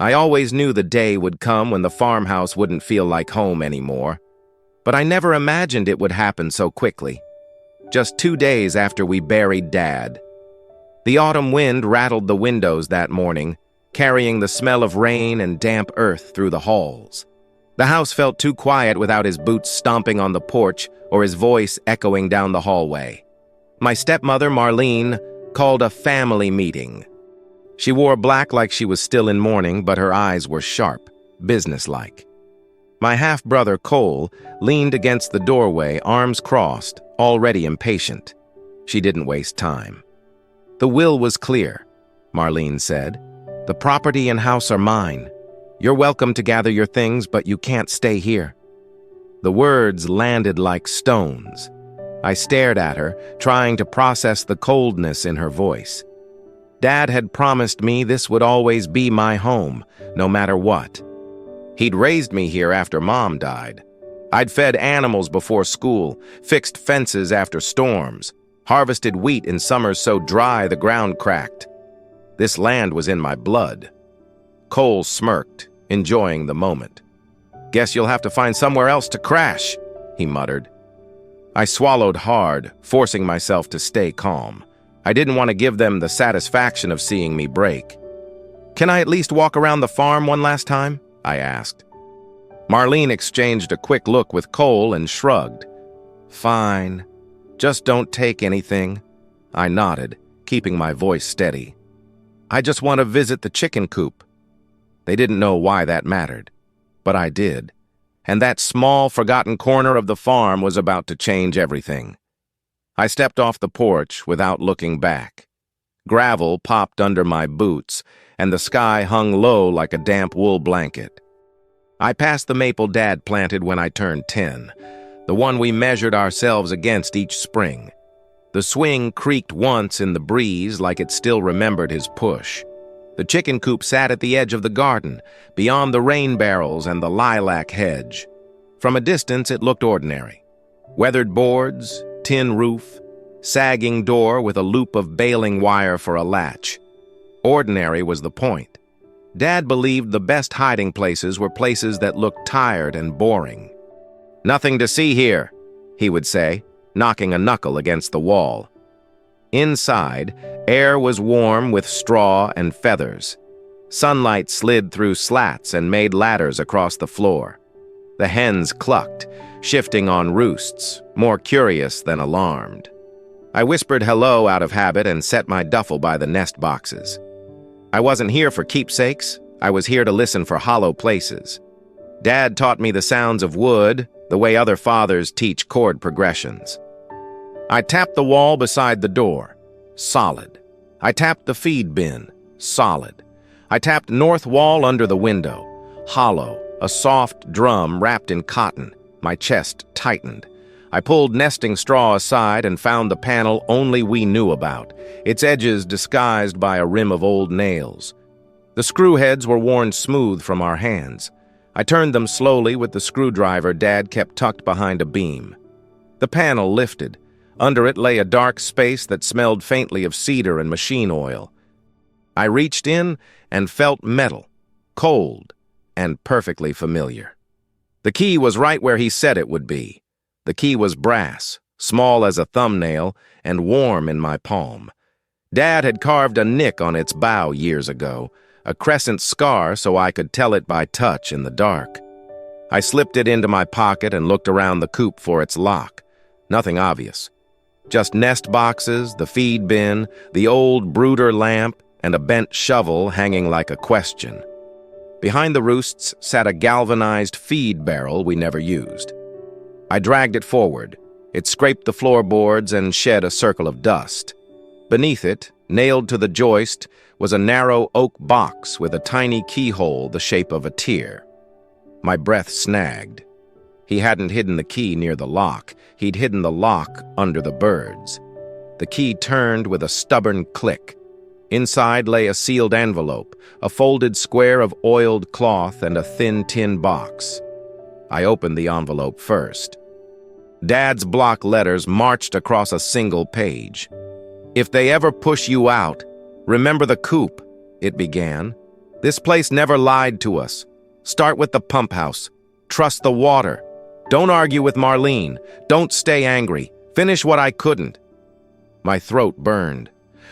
I always knew the day would come when the farmhouse wouldn't feel like home anymore, but I never imagined it would happen so quickly. Just 2 days after we buried Dad. The autumn wind rattled the windows that morning, carrying the smell of rain and damp earth through the halls. The house felt too quiet without his boots stomping on the porch or his voice echoing down the hallway. My stepmother, Marlene, called a family meeting. She wore black like she was still in mourning, but her eyes were sharp, businesslike. My half-brother, Cole, leaned against the doorway, arms crossed, already impatient. She didn't waste time. "The will was clear," Marlene said. "The property and house are mine. You're welcome to gather your things, but you can't stay here." The words landed like stones. I stared at her, trying to process the coldness in her voice. Dad had promised me this would always be my home, no matter what. He'd raised me here after Mom died. I'd fed animals before school, fixed fences after storms, harvested wheat in summers so dry the ground cracked. This land was in my blood. Cole smirked, enjoying the moment. "Guess you'll have to find somewhere else to crash," he muttered. I swallowed hard, forcing myself to stay calm. I didn't want to give them the satisfaction of seeing me break. "Can I at least walk around the farm one last time?" I asked. Marlene exchanged a quick look with Cole and shrugged. "Fine. Just don't take anything." I nodded, keeping my voice steady. "I just want to visit the chicken coop." They didn't know why that mattered, but I did. And that small, forgotten corner of the farm was about to change everything. I stepped off the porch without looking back. Gravel popped under my boots, and the sky hung low like a damp wool blanket. I passed the maple Dad planted when I turned 10, the one we measured ourselves against each spring. The swing creaked once in the breeze like it still remembered his push. The chicken coop sat at the edge of the garden, beyond the rain barrels and the lilac hedge. From a distance, it looked ordinary. Weathered boards, tin roof, sagging door with a loop of baling wire for a latch. Ordinary was the point. Dad believed the best hiding places were places that looked tired and boring. "Nothing to see here," he would say, knocking a knuckle against the wall. Inside, air was warm with straw and feathers. Sunlight slid through slats and made ladders across the floor. The hens clucked, shifting on roosts, more curious than alarmed. I whispered hello out of habit and set my duffel by the nest boxes. I wasn't here for keepsakes. I was here to listen for hollow places. Dad taught me the sounds of wood, the way other fathers teach chord progressions. I tapped the wall beside the door. Solid. I tapped the feed bin. Solid. I tapped north wall under the window. Hollow. A soft drum wrapped in cotton. My chest tightened. I pulled nesting straw aside and found the panel only we knew about, its edges disguised by a rim of old nails. The screw heads were worn smooth from our hands. I turned them slowly with the screwdriver Dad kept tucked behind a beam. The panel lifted. Under it lay a dark space that smelled faintly of cedar and machine oil. I reached in and felt metal, cold, and perfectly familiar. The key was right where he said it would be. The key was brass, small as a thumbnail, and warm in my palm. Dad had carved a nick on its bow years ago, a crescent scar so I could tell it by touch in the dark. I slipped it into my pocket and looked around the coop for its lock. Nothing obvious. Just nest boxes, the feed bin, the old brooder lamp, and a bent shovel hanging like a question. Behind the roosts sat a galvanized feed barrel we never used. I dragged it forward. It scraped the floorboards and shed a circle of dust. Beneath it, nailed to the joist, was a narrow oak box with a tiny keyhole the shape of a tear. My breath snagged. He hadn't hidden the key near the lock. He'd hidden the lock under the birds. The key turned with a stubborn click. Inside lay a sealed envelope, a folded square of oiled cloth, and a thin tin box. I opened the envelope first. Dad's block letters marched across a single page. "If they ever push you out, remember the coop," it began. This place never lied to us. Start with the pump house. Trust the water. Don't argue with Marlene. Don't stay angry. Finish what I couldn't. My throat burned.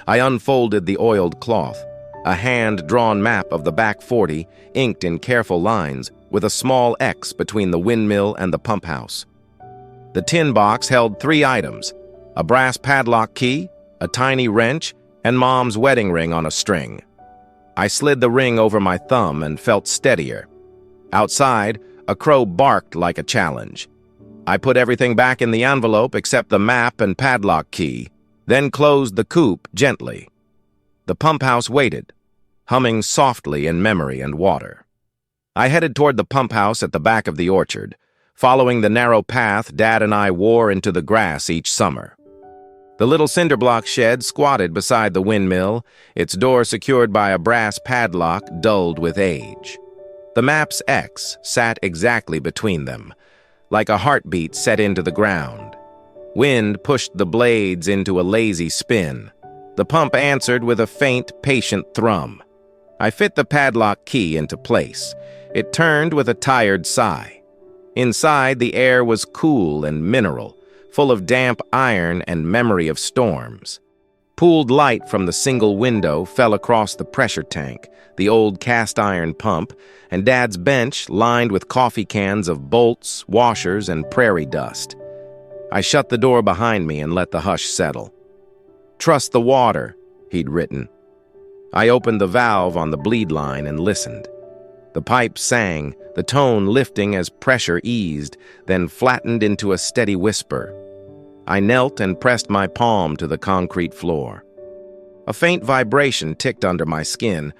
I unfolded the oiled cloth. A hand-drawn map of the back 40, inked in careful lines, with a small X between the windmill and the pump house. The tin box held 3 items: a brass padlock key, a tiny wrench, and Mom's wedding ring on a string. I slid the ring over my thumb and felt steadier. Outside, a crow barked like a challenge. I put everything back in the envelope except the map and padlock key, then closed the coop gently. The pump house waited, humming softly in memory and water. I headed toward the pump house at the back of the orchard, following the narrow path Dad and I wore into the grass each summer. The little cinder-block shed squatted beside the windmill, its door secured by a brass padlock dulled with age. The map's X sat exactly between them, like a heartbeat set into the ground. Wind pushed the blades into a lazy spin. The pump answered with a faint, patient thrum. I fit the padlock key into place. It turned with a tired sigh. Inside, the air was cool and mineral, full of damp iron and memory of storms. Pooled light from the single window fell across the pressure tank, the old cast-iron pump, and Dad's bench lined with coffee cans of bolts, washers, and prairie dust. I shut the door behind me and let the hush settle. "Trust the water," he'd written. I opened the valve on the bleed line and listened. The pipe sang, the tone lifting as pressure eased, then flattened into a steady whisper. I knelt and pressed my palm to the concrete floor. A faint vibration ticked under my skin,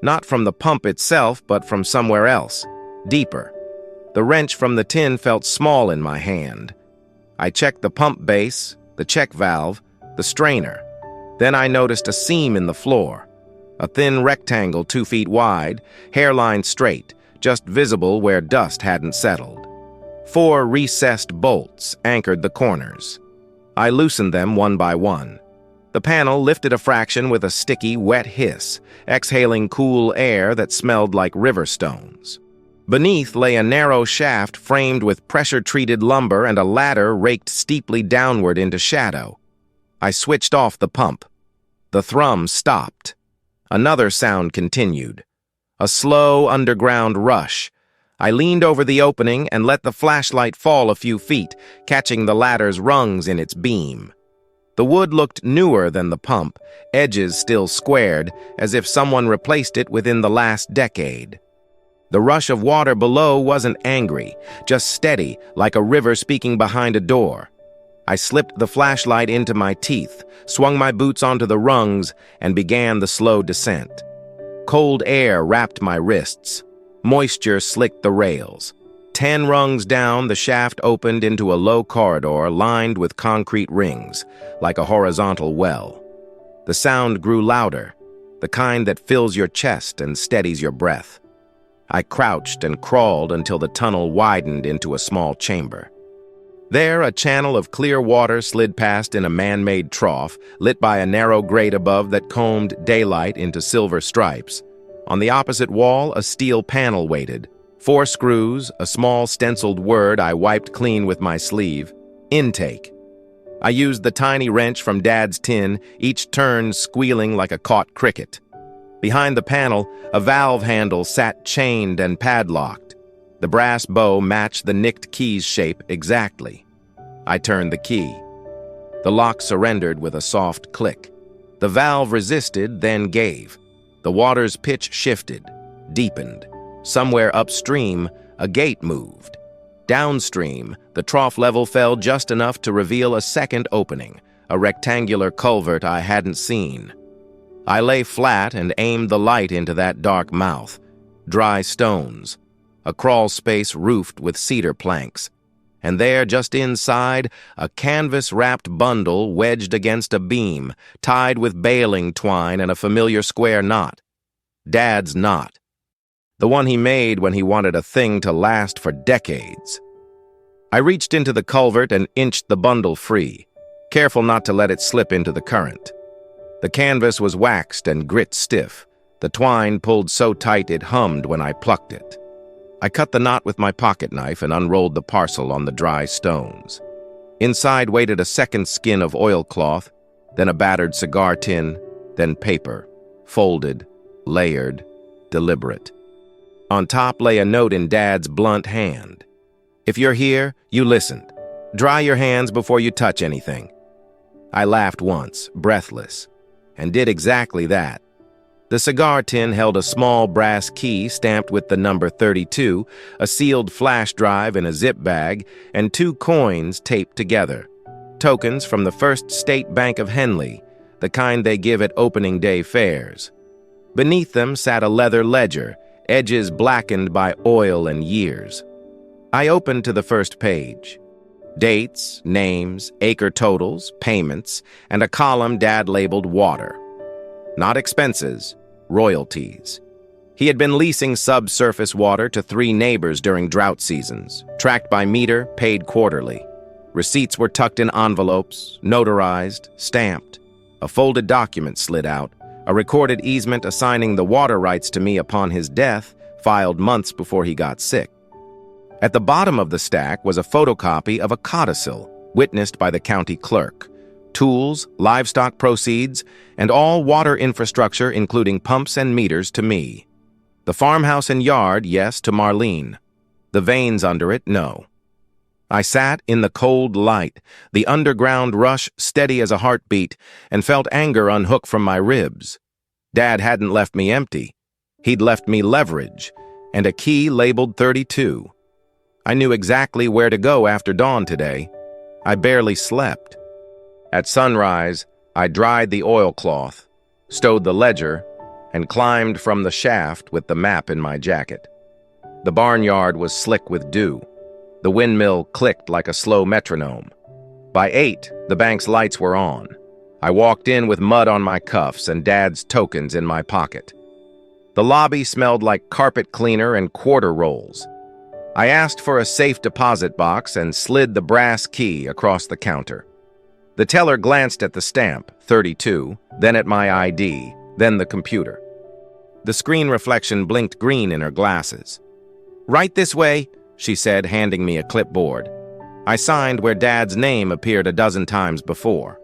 not from the pump itself, but from somewhere else, deeper. The wrench from the tin felt small in my hand. I checked the pump base, the check valve, the strainer. Then I noticed a seam in the floor. A thin rectangle 2 feet wide, hairline straight, just visible where dust hadn't settled. 4 recessed bolts anchored the corners. I loosened them one by one. The panel lifted a fraction with a sticky, wet hiss, exhaling cool air that smelled like river stones. Beneath lay a narrow shaft framed with pressure-treated lumber and a ladder raked steeply downward into shadow. I switched off the pump. The thrum stopped. Another sound continued. A slow underground rush. I leaned over the opening and let the flashlight fall a few feet, catching the ladder's rungs in its beam. The wood looked newer than the pump, edges still squared, as if someone replaced it within the last decade. The rush of water below wasn't angry, just steady, like a river speaking behind a door. I slipped the flashlight into my teeth, swung my boots onto the rungs, and began the slow descent. Cold air wrapped my wrists. Moisture slicked the rails. 10 rungs down, the shaft opened into a low corridor lined with concrete rings, like a horizontal well. The sound grew louder, the kind that fills your chest and steadies your breath. I crouched and crawled until the tunnel widened into a small chamber. There, a channel of clear water slid past in a man-made trough, lit by a narrow grate above that combed daylight into silver stripes. On the opposite wall, a steel panel waited. 4 screws, a small stenciled word I wiped clean with my sleeve. Intake. I used the tiny wrench from Dad's tin, each turn squealing like a caught cricket. Behind the panel, a valve handle sat chained and padlocked. The brass bow matched the nicked key's shape exactly. I turned the key. The lock surrendered with a soft click. The valve resisted, then gave. The water's pitch shifted, deepened. Somewhere upstream, a gate moved. Downstream, the trough level fell just enough to reveal a second opening, a rectangular culvert I hadn't seen. I lay flat and aimed the light into that dark mouth. Dry stones, a crawl space roofed with cedar planks, and there, just inside, a canvas-wrapped bundle wedged against a beam, tied with baling twine and a familiar square knot. Dad's knot. The one he made when he wanted a thing to last for decades. I reached into the culvert and inched the bundle free, careful not to let it slip into the current. The canvas was waxed and grit stiff, The twine pulled so tight it hummed when I plucked it. I cut the knot with my pocket knife and unrolled the parcel on the dry stones. Inside waited a second skin of oilcloth, then a battered cigar tin, then paper, folded, layered, deliberate. On top lay a note in Dad's blunt hand. "If you're here, you listened. Dry your hands before you touch anything." I laughed once, breathless, and did exactly that. The cigar tin held a small brass key stamped with the number 32, a sealed flash drive in a zip bag, and 2 coins taped together. Tokens from the First State Bank of Henley, the kind they give at opening day fairs. Beneath them sat a leather ledger, edges blackened by oil and years. I opened to the first page. Dates, names, acre totals, payments, and a column Dad labeled water. Not expenses, royalties. He had been leasing subsurface water to 3 neighbors during drought seasons, tracked by meter, paid quarterly. Receipts were tucked in envelopes, notarized, stamped. A folded document slid out, a recorded easement assigning the water rights to me upon his death, filed months before he got sick. At the bottom of the stack was a photocopy of a codicil, witnessed by the county clerk. Tools, livestock proceeds, and all water infrastructure including pumps and meters to me. The farmhouse and yard, yes, to Marlene. The veins under it, no. I sat in the cold light, the underground rush steady as a heartbeat, and felt anger unhook from my ribs. Dad hadn't left me empty. He'd left me leverage, and a key labeled 32. I knew exactly where to go after dawn today. I barely slept. At sunrise, I dried the oilcloth, stowed the ledger, and climbed from the shaft with the map in my jacket. The barnyard was slick with dew. The windmill clicked like a slow metronome. By 8, the bank's lights were on. I walked in with mud on my cuffs and Dad's tokens in my pocket. The lobby smelled like carpet cleaner and quarter rolls. I asked for a safe deposit box and slid the brass key across the counter. The teller glanced at the stamp, 32, then at my ID, then the computer. The screen reflection blinked green in her glasses. "Right this way," she said, handing me a clipboard. I signed where Dad's name appeared a dozen times before.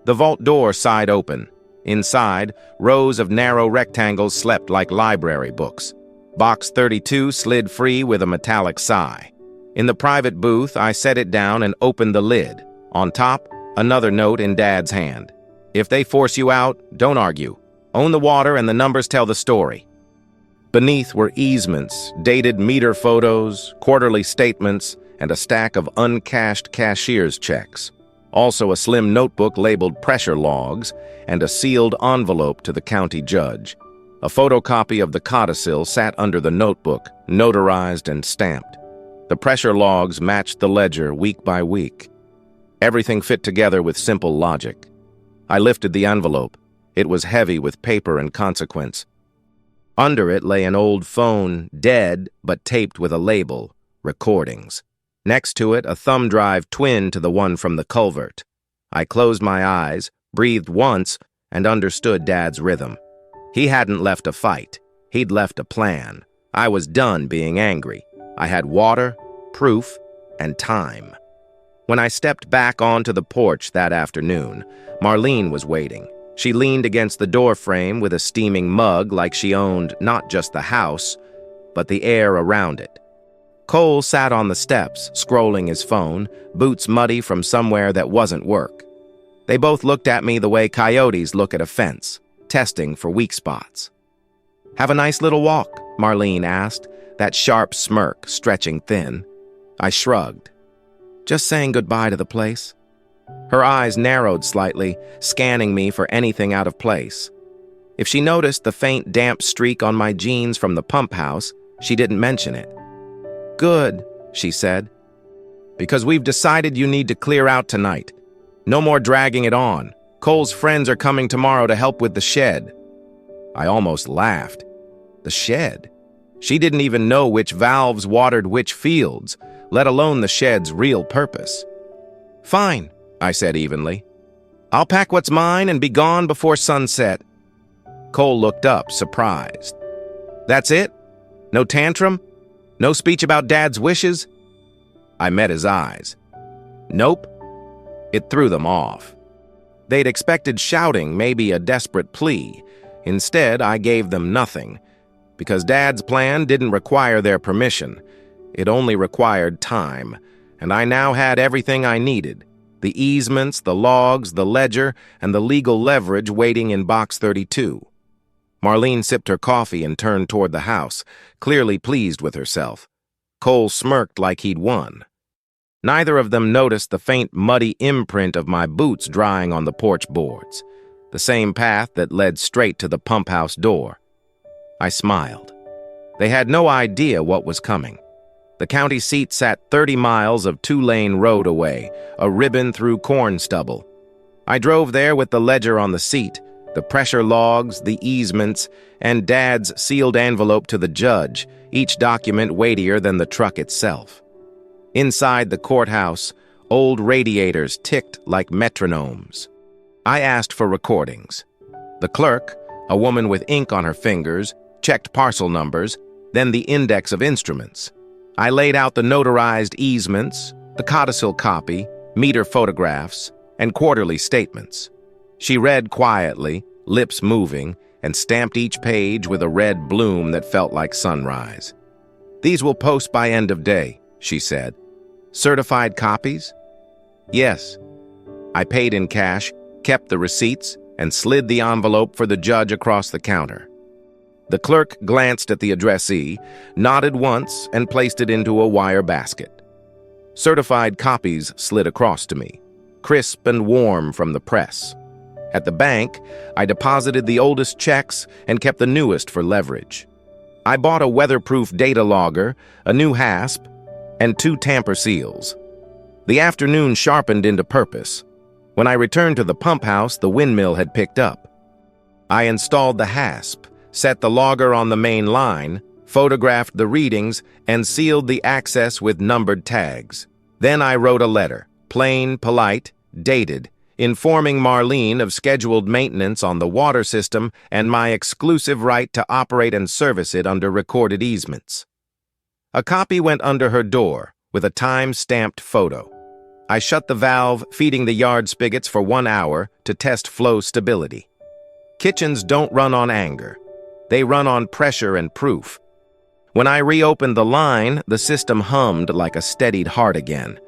The vault door sighed open. Inside, rows of narrow rectangles slept like library books. Box 32 slid free with a metallic sigh. In the private booth, I set it down and opened the lid. On top, another note in Dad's hand. "If they force you out, don't argue. Own the water and the numbers tell the story." Beneath were easements, dated meter photos, quarterly statements, and a stack of uncashed cashier's checks. Also a slim notebook labeled pressure logs and a sealed envelope to the county judge. A photocopy of the codicil sat under the notebook, notarized and stamped. The pressure logs matched the ledger week by week. Everything fit together with simple logic. I lifted the envelope. It was heavy with paper and consequence. Under it lay an old phone, dead but taped with a label, recordings. Next to it, a thumb drive twin to the one from the culvert. I closed my eyes, breathed once, and understood Dad's rhythm. He hadn't left a fight. He'd left a plan. I was done being angry. I had water, proof, and time. When I stepped back onto the porch that afternoon, Marlene was waiting. She leaned against the doorframe with a steaming mug like she owned not just the house, but the air around it. Cole sat on the steps, scrolling his phone, boots muddy from somewhere that wasn't work. They both looked at me the way coyotes look at a fence, testing for weak spots. "Have a nice little walk?" Marlene asked, that sharp smirk stretching thin. I shrugged. "Just saying goodbye to the place." Her eyes narrowed slightly, scanning me for anything out of place. If she noticed the faint damp streak on my jeans from the pump house, she didn't mention it. "Good," she said. "Because we've decided you need to clear out tonight. No more dragging it on. Cole's friends are coming tomorrow to help with the shed." I almost laughed. The shed? She didn't even know which valves watered which fields, let alone the shed's real purpose. "Fine," I said evenly. "I'll pack what's mine and be gone before sunset." Cole looked up, surprised. That's it? No tantrum? No speech about Dad's wishes? I met his eyes. Nope. It threw them off. They'd expected shouting, maybe a desperate plea. Instead, I gave them nothing, because Dad's plan didn't require their permission. It only required time, and I now had everything I needed: the easements, the logs, the ledger, and the legal leverage waiting in box 32. Marlene sipped her coffee and turned toward the house, clearly pleased with herself. Cole smirked like he'd won. Neither of them noticed the faint, muddy imprint of my boots drying on the porch boards, the same path that led straight to the pump house door. I smiled. They had no idea what was coming. The county seat sat 30 miles of two-lane road away, a ribbon through corn stubble. I drove there with the ledger on the seat, the pressure logs, the easements, and Dad's sealed envelope to the judge, each document weightier than the truck itself. Inside the courthouse, old radiators ticked like metronomes. I asked for recordings. The clerk, a woman with ink on her fingers, checked parcel numbers, then the index of instruments. I laid out the notarized easements, the codicil copy, meter photographs, and quarterly statements. She read quietly, lips moving, and stamped each page with a red bloom that felt like sunrise. "These will post by end of day," she said. "Certified copies?" "Yes." I paid in cash, kept the receipts, and slid the envelope for the judge across the counter. The clerk glanced at the addressee, nodded once, and placed it into a wire basket. Certified copies slid across to me, crisp and warm from the press. At the bank, I deposited the oldest checks and kept the newest for leverage. I bought a weatherproof data logger, a new hasp, and 2 tamper seals. The afternoon sharpened into purpose. When I returned to the pump house, the windmill had picked up. I installed the hasp, set the logger on the main line, photographed the readings, and sealed the access with numbered tags. Then I wrote a letter, plain, polite, dated, informing Marlene of scheduled maintenance on the water system and my exclusive right to operate and service it under recorded easements. A copy went under her door, with a time-stamped photo. I shut the valve, feeding the yard spigots for 1 hour to test flow stability. Kitchens don't run on anger. They run on pressure and proof. When I reopened the line, the system hummed like a steadied heart again.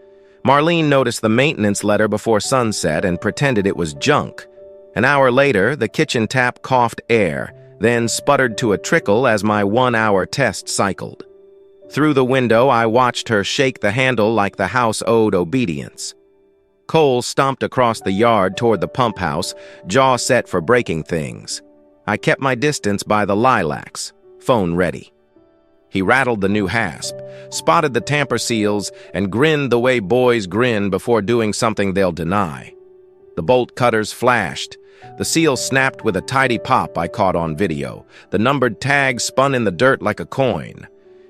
Marlene noticed the maintenance letter before sunset and pretended it was junk. An hour later, the kitchen tap coughed air, then sputtered to a trickle as my 1-hour test cycled. Through the window, I watched her shake the handle like the house owed obedience. Cole stomped across the yard toward the pump house, jaw set for breaking things. I kept my distance by the lilacs, phone ready. He rattled the new hasp, spotted the tamper seals, and grinned the way boys grin before doing something they'll deny. The bolt cutters flashed. The seal snapped with a tidy pop I caught on video. The numbered tag spun in the dirt like a coin.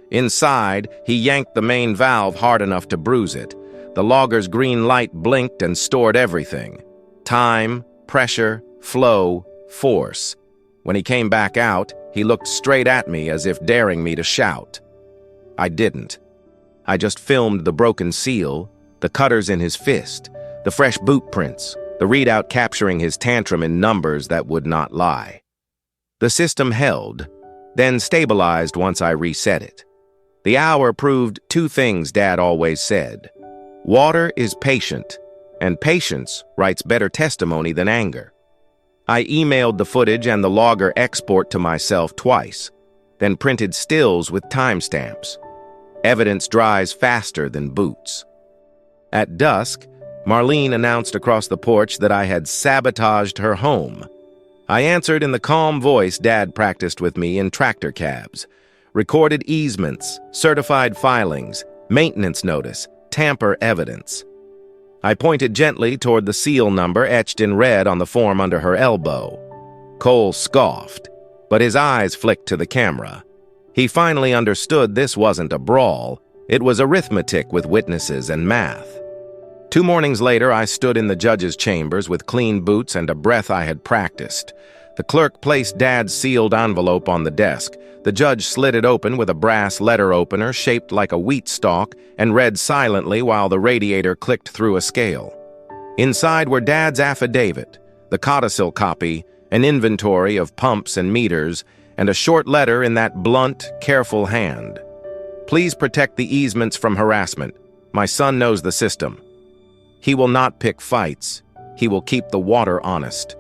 Inside, he yanked the main valve hard enough to bruise it. The logger's green light blinked and stored everything: time, pressure, flow, force. When he came back out, he looked straight at me as if daring me to shout. I didn't. I just filmed the broken seal, the cutters in his fist, the fresh boot prints, the readout capturing his tantrum in numbers that would not lie. The system held, then stabilized once I reset it. The hour proved 2 things Dad always said. Water is patient, and patience writes better testimony than anger. I emailed the footage and the logger export to myself twice, then printed stills with timestamps. Evidence dries faster than boots. At dusk, Marlene announced across the porch that I had sabotaged her home. I answered in the calm voice Dad practiced with me in tractor cabs. Recorded easements, certified filings, maintenance notice, tamper evidence. I pointed gently toward the seal number etched in red on the form under her elbow. Cole scoffed, but his eyes flicked to the camera. He finally understood this wasn't a brawl. It was arithmetic with witnesses and math. 2 mornings later, I stood in the judge's chambers with clean boots and a breath I had practiced. The clerk placed Dad's sealed envelope on the desk. The judge slid it open with a brass letter opener shaped like a wheat stalk and read silently while the radiator clicked through a scale. Inside were Dad's affidavit, the codicil copy, an inventory of pumps and meters, and a short letter in that blunt, careful hand. Please protect the easements from harassment. My son knows the system. He will not pick fights. He will keep the water honest.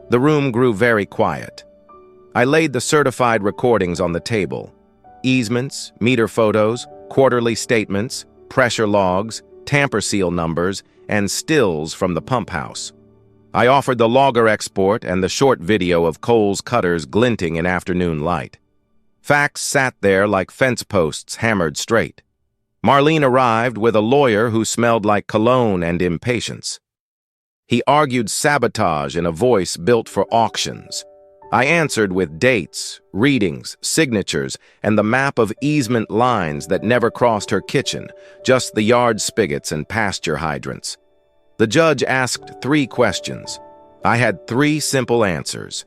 The room grew very quiet. I laid the certified recordings on the table. Easements, meter photos, quarterly statements, pressure logs, tamper seal numbers, and stills from the pump house. I offered the logger export and the short video of Cole's cutters glinting in afternoon light. Facts sat there like fence posts hammered straight. Marlene arrived with a lawyer who smelled like cologne and impatience. He argued sabotage in a voice built for auctions. I answered with dates, readings, signatures, and the map of easement lines that never crossed her kitchen, just the yard spigots and pasture hydrants. The judge asked 3 questions. I had 3 simple answers.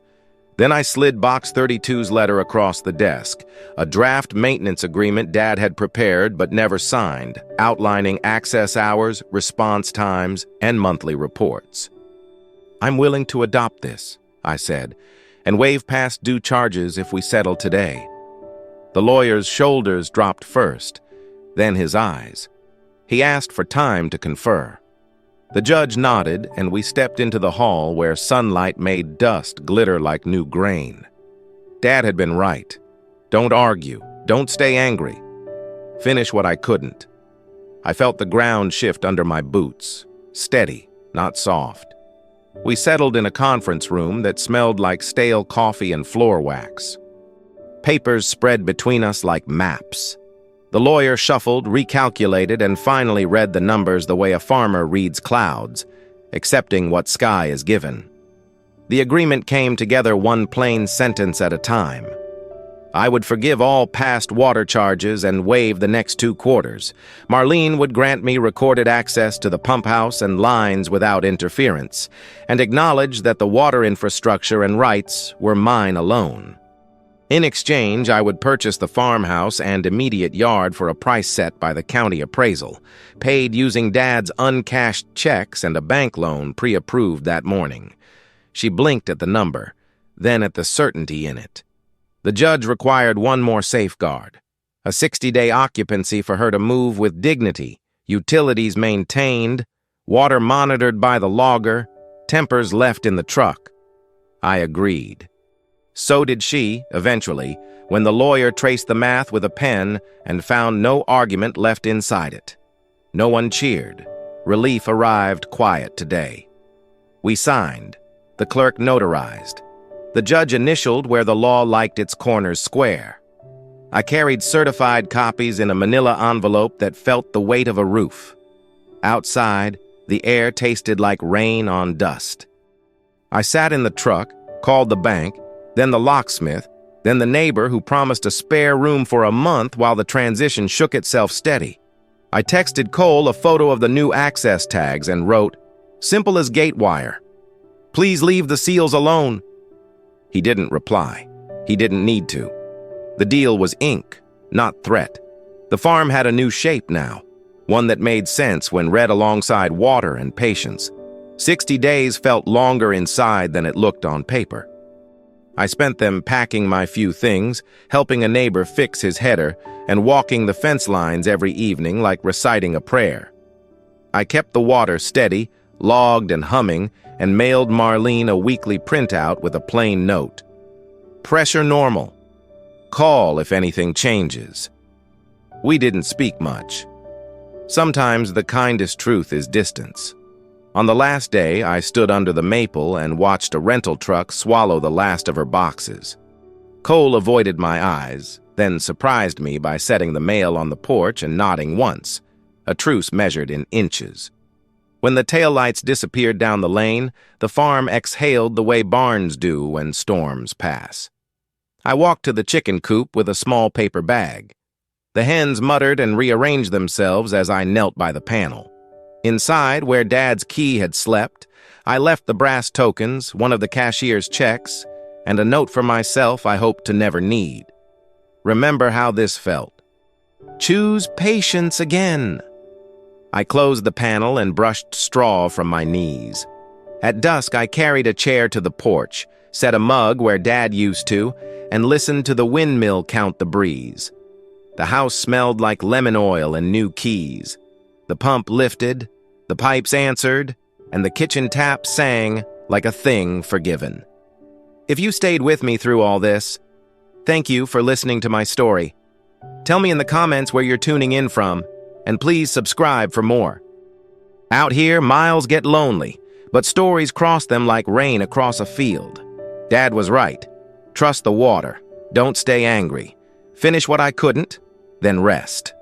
Then I slid Box 32's letter across the desk, a draft maintenance agreement Dad had prepared but never signed, outlining access hours, response times, and monthly reports. I'm willing to adopt this, I said, and waive past due charges if we settle today. The lawyer's shoulders dropped first, then his eyes. He asked for time to confer. The judge nodded, and we stepped into the hall where sunlight made dust glitter like new grain. Dad had been right. Don't argue. Don't stay angry. Finish what I couldn't. I felt the ground shift under my boots. Steady, not soft. We settled in a conference room that smelled like stale coffee and floor wax. Papers spread between us like maps. The lawyer shuffled, recalculated, and finally read the numbers the way a farmer reads clouds, accepting what sky is given. The agreement came together one plain sentence at a time. I would forgive all past water charges and waive the next 2 quarters. Marlene would grant me recorded access to the pump house and lines without interference, and acknowledge that the water infrastructure and rights were mine alone. In exchange, I would purchase the farmhouse and immediate yard for a price set by the county appraisal, paid using Dad's uncashed checks and a bank loan pre-approved that morning. She blinked at the number, then at the certainty in it. The judge required one more safeguard, a 60-day occupancy for her to move with dignity, utilities maintained, water monitored by the logger, tempers left in the truck. I agreed. So did she, eventually, when the lawyer traced the math with a pen and found no argument left inside it. No one cheered. Relief arrived quiet today. We signed. The clerk notarized. The judge initialed where the law liked its corners square. I carried certified copies in a manila envelope that felt the weight of a roof. Outside, the air tasted like rain on dust. I sat in the truck, called the bank, then the locksmith, then the neighbor who promised a spare room for a month while the transition shook itself steady. I texted Cole a photo of the new access tags and wrote, "Simple as gate wire. Please leave the seals alone." He didn't reply. He didn't need to. The deal was ink, not threat. The farm had a new shape now, one that made sense when read alongside water and patience. 60 days felt longer inside than it looked on paper. I spent them packing my few things, helping a neighbor fix his header, and walking the fence lines every evening like reciting a prayer. I kept the water steady, logged and humming, and mailed Marlene a weekly printout with a plain note. Pressure normal. Call if anything changes. We didn't speak much. Sometimes the kindest truth is distance. On the last day, I stood under the maple and watched a rental truck swallow the last of her boxes. Cole avoided my eyes, then surprised me by setting the mail on the porch and nodding once, a truce measured in inches. When the taillights disappeared down the lane, the farm exhaled the way barns do when storms pass. I walked to the chicken coop with a small paper bag. The hens muttered and rearranged themselves as I knelt by the panel. Inside, where Dad's key had slept, I left the brass tokens, one of the cashier's checks, and a note for myself I hope to never need. Remember how this felt. Choose patience again. I closed the panel and brushed straw from my knees. At dusk, I carried a chair to the porch, set a mug where Dad used to, and listened to the windmill count the breeze. The house smelled like lemon oil and new keys. The pump lifted, the pipes answered, and the kitchen tap sang like a thing forgiven. If you stayed with me through all this, thank you for listening to my story. Tell me in the comments where you're tuning in from, and please subscribe for more. Out here, miles get lonely, but stories cross them like rain across a field. Dad was right. Trust the water. Don't stay angry. Finish what I couldn't, then rest.